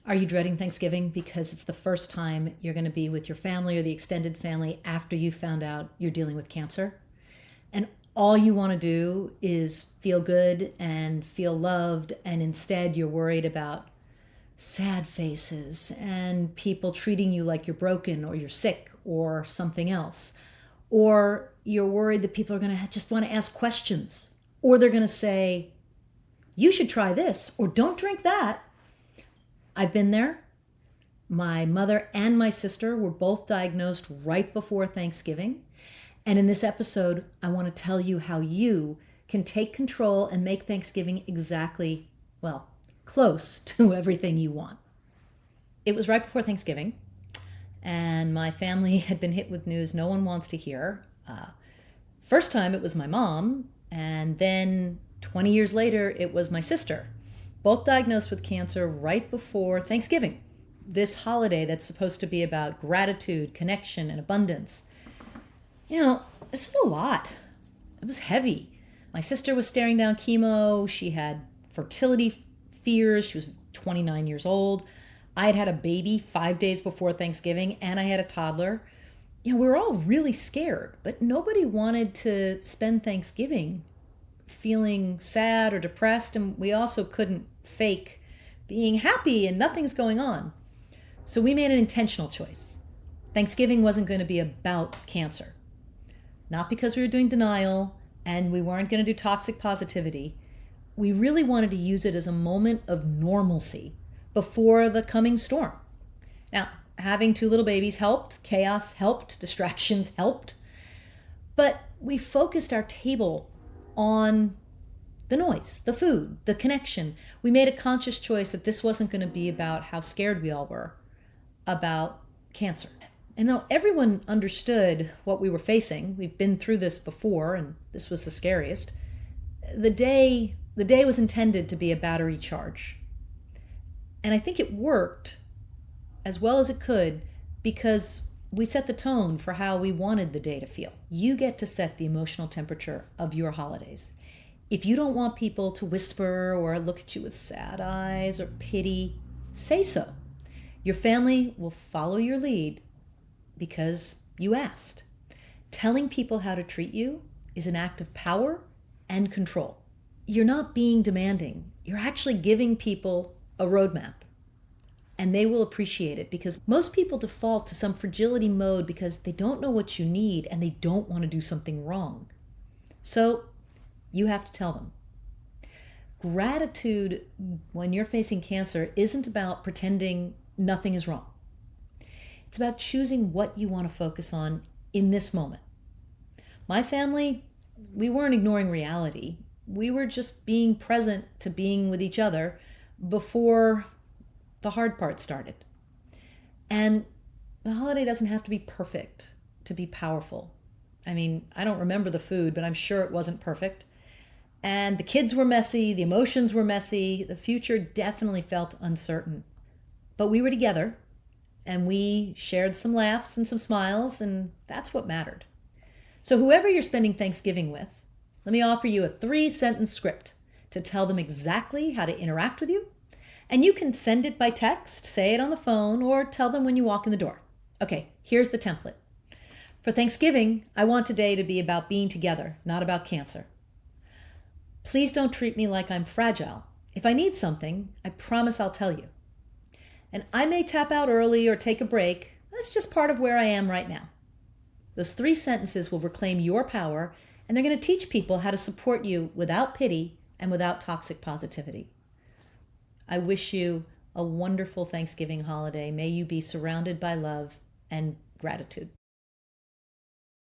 Are you dreading Thanksgiving because it's the first time you're going to be with your family or the extended family after you found out you're dealing with cancer? And all you want to do is feel good and feel loved, and instead you're worried about sad faces and people treating you like you're broken or you're sick or something else. Or you're worried that people are going to just want to ask questions, or they're going to say, you should try this, or don't drink that. I've been there. My mother and my sister were both diagnosed right before Thanksgiving. And in this episode, I want to tell you how you can take control and make Thanksgiving exactly, well, close to everything you want. It was right before Thanksgiving, and my family had been hit with news no one wants to hear. First time it was my mom, and then 20 years later, it was my sister, both diagnosed with cancer right before Thanksgiving, this holiday that's supposed to be about gratitude, connection, and abundance. You know, this was a lot. It was heavy. My sister was staring down chemo. She had fertility fears. She was 29 years old. I had a baby 5 days before Thanksgiving, and I had a toddler. You know, we were all really scared, but nobody wanted to spend Thanksgiving feeling sad or depressed, and we also couldn't fake being happy and nothing's going on. So we made an intentional choice. Thanksgiving wasn't going to be about cancer. Not because we were doing denial and we weren't going to do toxic positivity. We really wanted to use it as a moment of normalcy before the coming storm. Now, having two little babies helped, chaos helped, distractions helped, but we focused our table on the noise, the food, the connection. We made a conscious choice that this wasn't going to be about how scared we all were about cancer. And though everyone understood what we were facing, we've been through this before, and this was the scariest, the day was intended to be a battery charge. And I think it worked as well as it could because we set the tone for how we wanted the day to feel. You get to set the emotional temperature of your holidays. If you don't want people to whisper or look at you with sad eyes or pity, say so. Your family will follow your lead because you asked. Telling people how to treat you is an act of power and control. You're not being demanding. You're actually giving people a roadmap. And they will appreciate it because most people default to some fragility mode because they don't know what you need and they don't want to do something wrong. So you have to tell them. Gratitude when you're facing cancer isn't about pretending nothing is wrong. It's about choosing what you want to focus on in this moment. My family, we weren't ignoring reality. We were just being present to being with each other before the hard part started. And the holiday doesn't have to be perfect to be powerful. I mean, I don't remember the food, but I'm sure it wasn't perfect. And the kids were messy, the emotions were messy, the future definitely felt uncertain. But we were together, and we shared some laughs and some smiles, and that's what mattered. So whoever you're spending Thanksgiving with, let me offer you a 3-sentence script to tell them exactly how to interact with you. And you can send it by text, say it on the phone, or tell them when you walk in the door. Okay, here's the template. For Thanksgiving, I want today to be about being together, not about cancer. Please don't treat me like I'm fragile. If I need something, I promise I'll tell you. And I may tap out early or take a break. That's just part of where I am right now. Those 3 sentences will reclaim your power, and they're going to teach people how to support you without pity and without toxic positivity. I wish you a wonderful Thanksgiving holiday. May you be surrounded by love and gratitude.